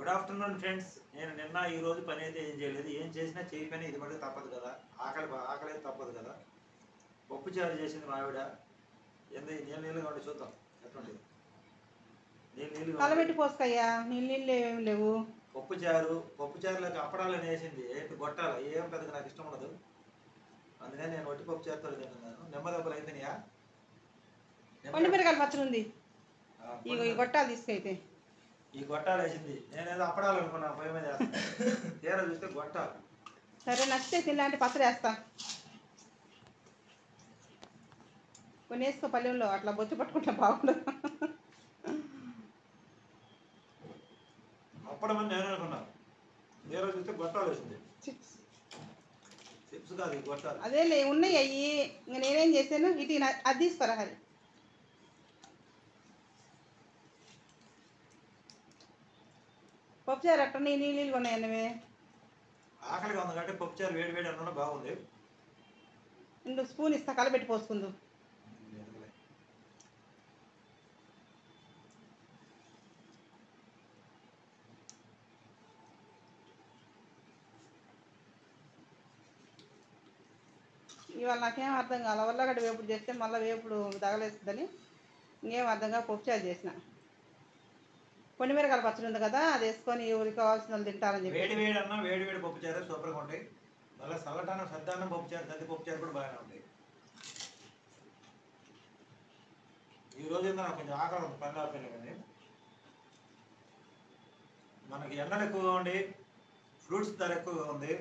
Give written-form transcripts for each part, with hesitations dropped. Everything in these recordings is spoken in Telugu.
Good afternoon friends. నేను నిన్న ఈ రోజు పని అయితే ఏం చేయలేదు. ఏం చేసినా చేయి పని ఇది మటుకు తప్పదు కదా. ఆకలి అయితే తప్పదు కదా. పప్పు చారు చేసింది మా ఆవిడ. నీళ్ళుగా ఉండి చూద్దాం ఎట్లుంది. నీళ్ళు కలబెట్టి పోసుకయ్యా. నీళ్ళు ఏమి లేవు. పప్పు చారులోకి అప్పడాలు వేసింది. ఏంటి గొట్టాల ఏం పెద్దగా నాకు ఇష్టం ఉండదు. అందుకని నేను వట్టి పప్పు చారుతో తింటున్నాను. నెమ్మదబ్బలు అయిపోయినాయా? మిరకాయల పచ్చడి ఉంది. ఈ గొట్టాలు తీసుకైతే ఈ గొట్టాలు వేసింది. నేనేదో అప్పడాలు అనుకున్నా పొయ్యి మీద వేస్తాను. తీరా చూస్తే గొట్టాలు. సరే నచ్చితే తినలాంటి పచ్చడి వేస్తా. కొన్ని వేసుకో పల్లెంలో అట్లా బొచ్చు పట్టుకుంటా బాగుండదు. అప్పడం అని నేను అనుకున్నా. తీరా చూస్తే గొట్టాలు వేసింది. చిప్స్ కాదు గొట్టాలు. అదేలే ఉన్నాయి అయ్యి. ఇంకా నేనేం చేశాను ఇటు అది తీసుకోరా హరి. పప్పుచారు అట్ట నీళ్ళు కొన్నాయన్నవే. ఆకలిగా ఉంది కాబట్టి పప్పుచారు వేడి అన్న బాగుంది. ఇంకో స్పూన్ ఇస్తా కలబెట్టి పోసుకుందు. ఇవాళ నాకేం అర్థం కాల. ఉల్లగడ్డ వేపుడు చేస్తే మళ్ళీ వేపుడు తగలేస్తుందని ఇంకేం అర్థంగా పప్పుచారు చేసిన. కొన్ని మిరకాయల పచ్చడి ఉంది కదా, అది వేసుకొని ఎవరికి కావాల్సిన వాళ్ళు తింటారని చెప్పి. వేడి అన్న వేడి పప్పుచారు సూపర్గా ఉంటాయి. మళ్ళీ సల్లటానం సద్దానం పప్పుచారు సద్ది పప్పుచారు కూడా బాగానే ఉంటాయి. ఈ రోజు నాకు కొంచెం ఆకలి ఉంది. పని ఆపిన కానీ మనకి ఎండలు ఎక్కువగా ఉండి ఫ్రూట్స్ ధర ఎక్కువగా ఉంది.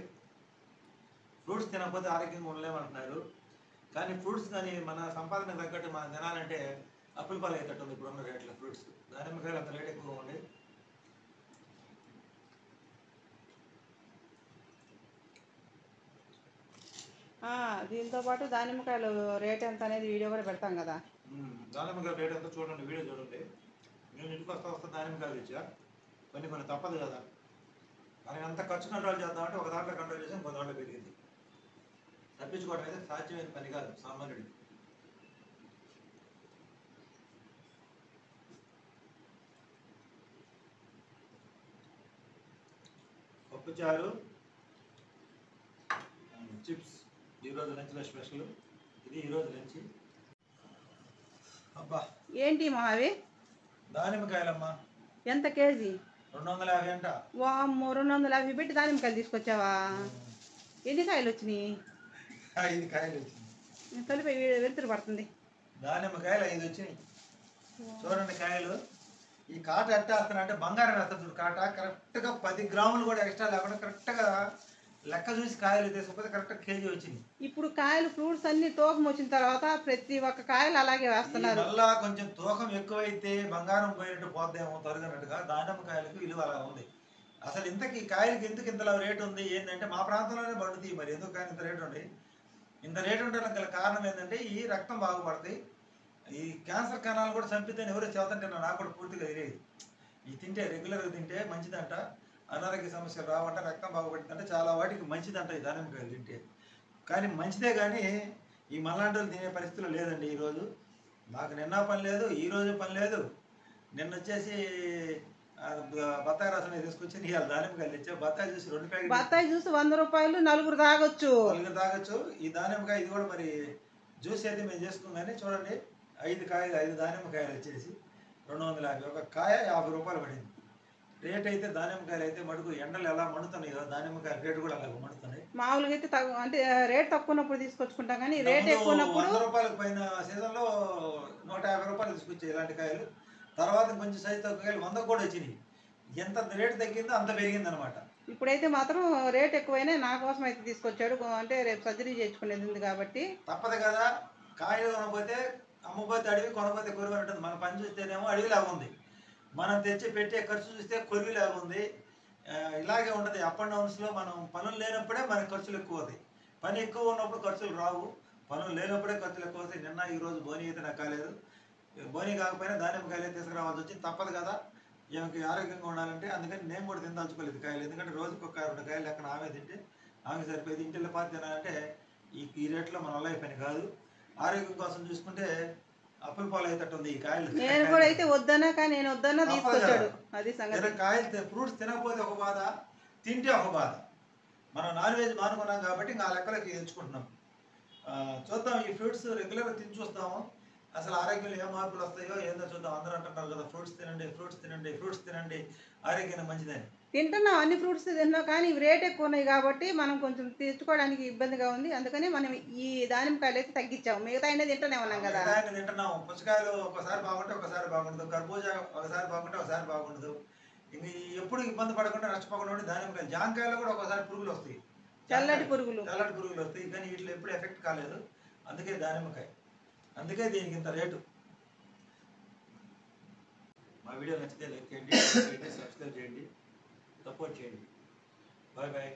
ఫ్రూట్స్ తినకపోతే ఆరోగ్యంగా ఉండలేమంటున్నారు. కానీ ఫ్రూట్స్ కానీ మన సంపాదనకు తగ్గట్టు మనం తినాలంటే అప్పుల పాలు అయ్యేటట్టుంది ఇప్పుడున్న రేట్లో. ఫ్రూట్స్ దానిమ్మకాయలు అంత రేట్ ఎక్కువగా ఉంది. దీంతో పాటు దానిమ్మకాయలు రేట్ ఎంత అనేది వీడియో కూడా పెడతాం కదా. దానిమ్మకాయలు రేట్ ఎంత చూడండి, వీడియో చూడండి. నేను ఇంటికి వస్తా దానిమ్మకాయలు ఇచ్చా. కొన్ని తప్పదు కదా. మనం ఎంత ఖర్చు కంట్రోల్ చేద్దామంటే ఒక దాంట్లో కంట్రోల్ చేసి ఇంకో దాంట్లో పెరిగింది. తప్పించుకోవడం అయితే సాధ్యమైన పని కాదు సామాన్యుడికి. పప్పుచారు చిప్స్ ఈరోజు లంచ్లో స్పెషల్. ఇది ఈరోజు లంచ్. అబ్బా ఏంటి మా అవి దానిమ్మకాయలమ్మా. ఎంత కేజీ? 250 అంట. వామ్మో, 250 పెట్టి దానిమ్మకాయలు తీసుకొచ్చావా? ఎన్ని కాయలు వచ్చినాయి? 5 కాయలు వచ్చినాయి. తొలిపై వెలుతురు పడుతుంది. దానిమ్మకాయలు 5 వచ్చినాయి. చూడండి కాయలు. ఈ కాట ఎట్టేస్తున్నా అంటే బంగారం వేస్తారు చూడు. కాట కరెక్ట్గా 10 గ్రాములు కూడా ఎక్స్ట్రా లేకుండా కరెక్ట్గా లెక్క చూసి కాయలు తీసుకపోతే కరెక్ట్గా కేజీ వచ్చింది. ఇప్పుడు కాయలు ఫ్రూట్స్ అన్ని తూకం వచ్చిన తర్వాత ప్రతి ఒక్క కాయలు అలాగే వేస్తున్నారు. మళ్ళా కొంచెం తూకం ఎక్కువైతే బంగారం పోయినట్టు పోద్దేమో తొలగినట్టుగా దానిమ్మకాయలకు విలువ అలా ఉంది. అసలు ఇంతకీ కాయలకి ఎందుకు ఇంతలా రేటు ఉంది ఏంటంటే మా ప్రాంతంలోనే పండుతాయి. మరి ఎందుకు కానీ ఇంత రేటు ఉంది. ఇంత రేటు ఉండడానికి గల కారణం ఏంటంటే ఈ రక్తం బాగుపడతాయి. ఈ క్యాన్సర్ కణాలు కూడా చంపితే ఎవరో చదువుతుంటే నాకు కూడా పూర్తిగా తెలియదు. ఇది తింటే రెగ్యులర్గా తింటే మంచిదంట. అనారోగ్య సమస్యలు రావంట, రక్తం బాగుపడుతుందంటే చాలా వాటికి మంచిదంట ఈ దానిమ్మకాయలు తింటే. కానీ మంచిదే కానీ ఈ మల్లాంటి వాళ్ళు తినే పరిస్థితులు లేదండి. ఈరోజు నాకు నిన్న పని లేదు, ఈరోజు పని లేదు. నిన్న వచ్చేసి బత్తాయి రసం తీసుకొచ్చి ఇవాళ దానిమ్మకాయలు తెచ్చా. బత్తాయి జ్యూస్ 2 ప్యాకెట్. బత్తాయి జ్యూస్ 100 రూపాయలు, నలుగురు తాగొచ్చు. ఈ దానిమ్మకాయ ఇది కూడా మరి జ్యూస్ అయితే మేము చేసుకున్నాం. చూడండి 5 దానిమ్మకాయలు వచ్చేసి 250. ఒక కాయ 50 రూపాయలు పడింది. రేట్ అయితే దానిమ్మకాయలు అయితే మటుకు ఎండలు ఎలా మండుతున్నాయి కదా, దానిమ్మకాయల రేటు కూడా అలాగే మండుతున్నాయి. మామూలుగా అయితే అంటే రేట్ తక్కువ ఉన్నప్పుడు తీసుకొచ్చుకుంటాం కానీ రేట్ ఎక్కువ ఉన్నప్పుడు 100 రూపాయలకు పైన సీజన్లో 150 రూపాయలు తీసుకొచ్చాయి ఇలాంటి కాయలు. తర్వాత కొంచెం సైజు తక్కువ కాయలు 100 కూడా వచ్చినాయి. ఎంత రేటు తగ్గిందో అంత పెరిగింది అనమాట. ఇప్పుడైతే మాత్రం రేట్ ఎక్కువైనా నా కోసం అయితే తీసుకొచ్చాడు. అంటే రేపు సర్జరీ చేయించుకునేది ఉంది కాబట్టి తప్పదు కదా. కాయలు కొనకపోతే అమ్మపోతే అడవి, కొనకపోతే కొరువు ఉంటుంది. మన పని చూస్తేనేమో అడవిలాగా ఉంది, మనం తెచ్చి పెట్టే ఖర్చు చూస్తే కొరువులాగా ఉంది. ఇలాగే ఉంటుంది. అప్ అండ్ డౌన్స్లో మనం పనులు లేనప్పుడే మనకి ఖర్చులు ఎక్కువ అవుతాయి. పని ఎక్కువ ఉన్నప్పుడు ఖర్చులు రావు, పనులు లేనప్పుడే ఖర్చులు ఎక్కువ అవుతాయి. నిన్న ఈరోజు బోని అయితే నాకు కాలేదు. బోని కాకపోయినా దానిమ్మకాయలు తీసుకురావాల్సి వచ్చింది. తప్పదు కదా, ఈమెకి ఆరోగ్యంగా ఉండాలంటే. అందుకని నేను కూడా తినదలుచుకోలేదు కాయలు. ఎందుకంటే రోజుకు ఒక 2 కాయలు లెక్కన ఆమె తింటే ఆమెకి సరిపోయేది. ఇంటిలో పాతి తినాలంటే ఈ రేట్లో మన వల్ల పని కాదు. ఆరోగ్యం కోసం చూసుకుంటే అప్పుల పాలు అయితే ఉంది ఈ కాయలు. నేను కూడా అయితే వద్దన్నా, కానీ నేను వద్దన్నా తీసుకొచ్చాడు. అది సంగతి. కాయలు ఫ్రూట్స్ తినకపోతే ఒక బాధ, తింటే ఒక బాధ. మనం నాన్ వెజ్ మానుకున్నాం కాబట్టి ఇంకా ఆ లెక్కలకి ఎంచుకుంటున్నాం. చూద్దాం, ఈ ఫ్రూట్స్ రెగ్యులర్గా తిని చూస్తాము, అసలు ఆరోగ్యంలో ఏ మార్పులు వస్తాయో ఏందో చూద్దాం. అందరూ అంటున్నారు కదా ఫ్రూట్స్ తినండి, ఫ్రూట్స్ తినండి, ఫ్రూట్స్ తినండి, ఆరోగ్యానికి మంచిదని. తింటున్నాం, అన్ని ఫ్రూట్స్ తింటున్నాం, కానీ ఇవి రేట్ ఎక్కువ ఉన్నాయి కాబట్టి మనం కొంచెం తెచ్చుకోవడానికి ఇబ్బందిగా ఉంది. అందుకని మనం ఈ దానిమ్మకాయలు అయితే తగ్గించాము. మిగతా అయినా తింటూనే ఉన్నాం కదా. తింటున్నాం. పుచ్చకాయలు ఒకసారి బాగుంటే ఒకసారి బాగుండదు, కర్బూజా ఒకసారి బాగుంటే ఒకసారి బాగుండదు. ఇంక ఎప్పుడు ఇబ్బంది పడకుండా నష్టపోకుండా ఉండి దానిమ్మకాయలు. జాంకాయలు కూడా ఒకసారి పురుగులు వస్తాయి, చల్లటి పురుగులు వస్తాయి, కానీ వీటిలో ఎప్పుడు ఎఫెక్ట్ కాలేదు. అందుకే దానిమ్మకాయ, అందుకే దీనికి ఇంత రేటు. మా వీడియో నచ్చితే లైక్ చేయండి, సబ్స్క్రైబ్ చేయండి, సపోర్ట్ చేయండి. Bye bye.